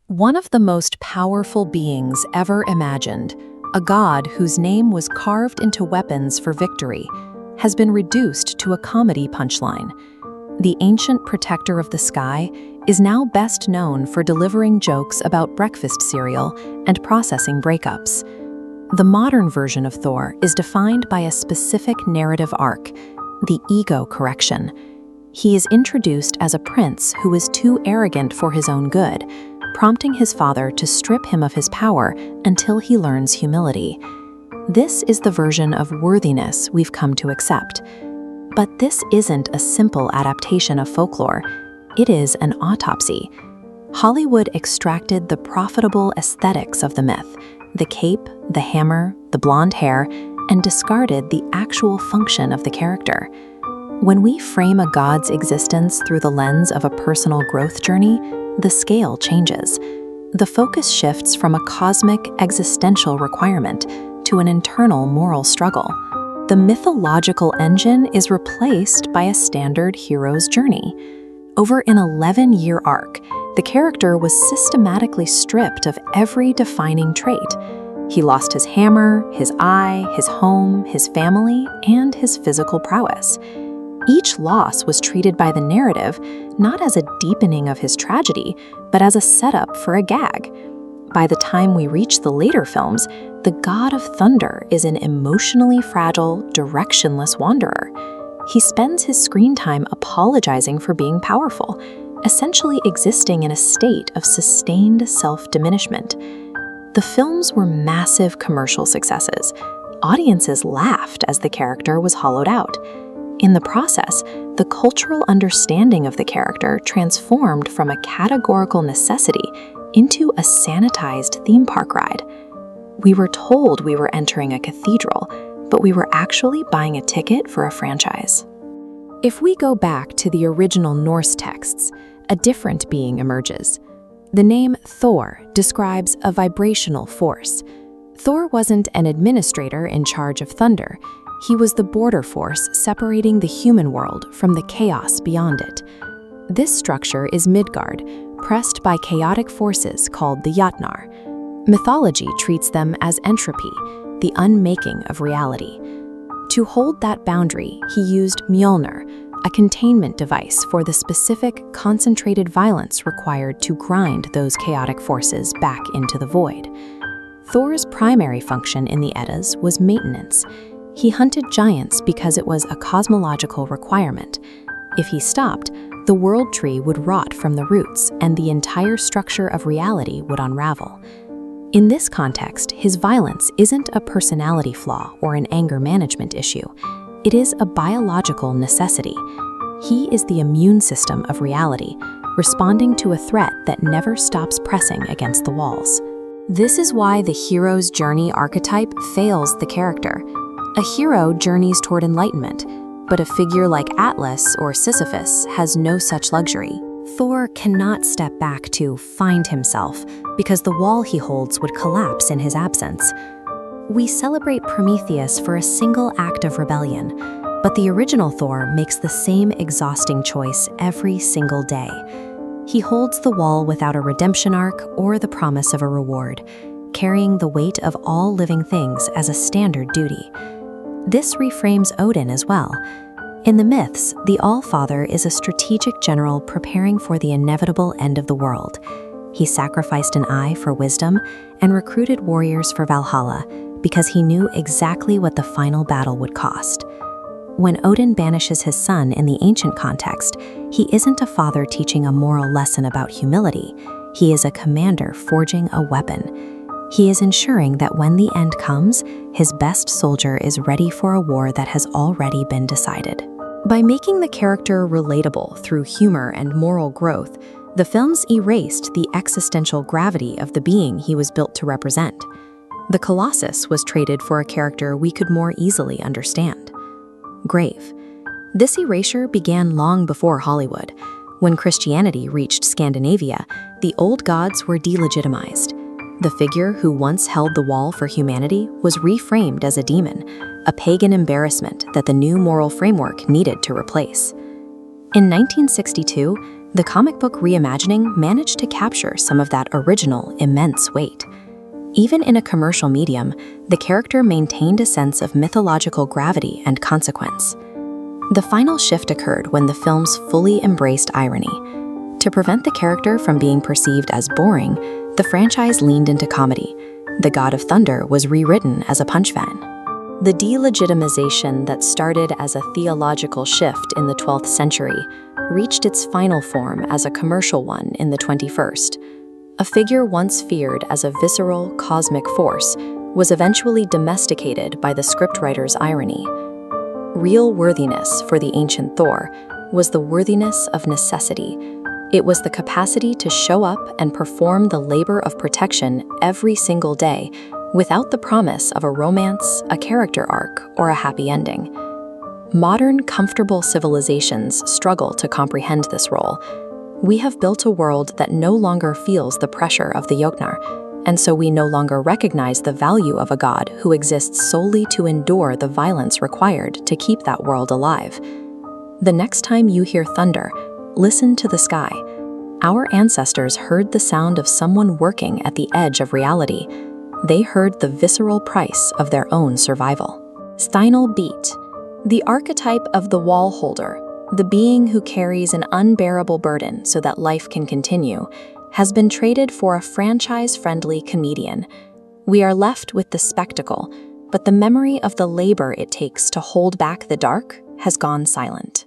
One of the most powerful beings ever imagined, a god whose name was carved into weapons for victory, has been reduced to a comedy punchline. The ancient protector of the sky is now best known for delivering jokes about breakfast cereal and processing breakups. The modern version of Thor is defined by a specific narrative arc, the ego correction. He is introduced as a prince who is too arrogant for his own good, prompting his father to strip him of his power until he learns humility. This is the version of worthiness we've come to accept. But this isn't a simple adaptation of folklore. It is an autopsy. Hollywood extracted the profitable aesthetics of the myth, the cape, the hammer, the blonde hair, and discarded the actual function of the character. When we frame a god's existence through the lens of a personal growth journey, the scale changes. The focus shifts from a cosmic existential requirement to an internal moral struggle. The mythological engine is replaced by a standard hero's journey. Over an 11-year arc, the character was systematically stripped of every defining trait. He lost his hammer, his eye, his home, his family, and his physical prowess. Each loss was treated by the narrative not as a deepening of his tragedy, but as a setup for a gag. By the time we reach the later films, the God of Thunder is an emotionally fragile, directionless wanderer. He spends his screen time apologizing for being powerful, essentially existing in a state of sustained self-diminishment. The films were massive commercial successes. Audiences laughed as the character was hollowed out. In the process, the cultural understanding of the character transformed from a categorical necessity into a sanitized theme park ride. We were told we were entering a cathedral, but we were actually buying a ticket for a franchise. If we go back to the original Norse texts, a different being emerges. The name Thor describes a vibrational force. Thor wasn't an administrator in charge of thunder. He was the border force separating the human world from the chaos beyond it. This structure is Midgard, pressed by chaotic forces called the Jotnar. Mythology treats them as entropy, the unmaking of reality. To hold that boundary, he used Mjolnir, a containment device for the specific, concentrated violence required to grind those chaotic forces back into the void. Thor's primary function in the Eddas was maintenance. He hunted giants because it was a cosmological requirement. If he stopped, the world tree would rot from the roots and the entire structure of reality would unravel. In this context, his violence isn't a personality flaw or an anger management issue. It is a biological necessity. He is the immune system of reality, responding to a threat that never stops pressing against the walls. This is why the hero's journey archetype fails the character. A hero journeys toward enlightenment, but a figure like Atlas or Sisyphus has no such luxury. Thor cannot step back to find himself because the wall he holds would collapse in his absence. We celebrate Prometheus for a single act of rebellion, but the original Thor makes the same exhausting choice every single day. He holds the wall without a redemption arc or the promise of a reward, carrying the weight of all living things as a standard duty. This reframes Odin as well. In the myths, the All-Father is a strategic general preparing for the inevitable end of the world. He sacrificed an eye for wisdom and recruited warriors for Valhalla because he knew exactly what the final battle would cost. When Odin banishes his son in the ancient context, he isn't a father teaching a moral lesson about humility. He is a commander forging a weapon. He is ensuring that when the end comes, his best soldier is ready for a war that has already been decided. By making the character relatable through humor and moral growth, the films erased the existential gravity of the being he was built to represent. The Colossus was traded for a character we could more easily understand. Grave. This erasure began long before Hollywood. When Christianity reached Scandinavia, the old gods were delegitimized. The figure who once held the wall for humanity was reframed as a demon, a pagan embarrassment that the new moral framework needed to replace. In 1962, The comic book reimagining managed to capture some of that original immense weight. Even in a commercial medium, the character maintained a sense of mythological gravity and consequence. The final shift occurred when the films fully embraced irony. To prevent the character from being perceived as boring, the franchise leaned into comedy. The God of Thunder was rewritten as a punch fan. The delegitimization that started as a theological shift in the 12th century reached its final form as a commercial one in the 21st. A figure once feared as a visceral, cosmic force was eventually domesticated by the scriptwriter's irony. Real worthiness for the ancient Thor was the worthiness of necessity. It was the capacity to show up and perform the labor of protection every single day without the promise of a romance, a character arc, or a happy ending. Modern, comfortable civilizations struggle to comprehend this role. We have built a world that no longer feels the pressure of the Jotnar, and so we no longer recognize the value of a god who exists solely to endure the violence required to keep that world alive. The next time you hear thunder, listen to the sky. Our ancestors heard the sound of someone working at the edge of reality. They heard the visceral price of their own survival. Steinal beat, the archetype of the wall holder, the being who carries an unbearable burden so that life can continue, has been traded for a franchise-friendly comedian. We are left with the spectacle, but the memory of the labor it takes to hold back the dark has gone silent.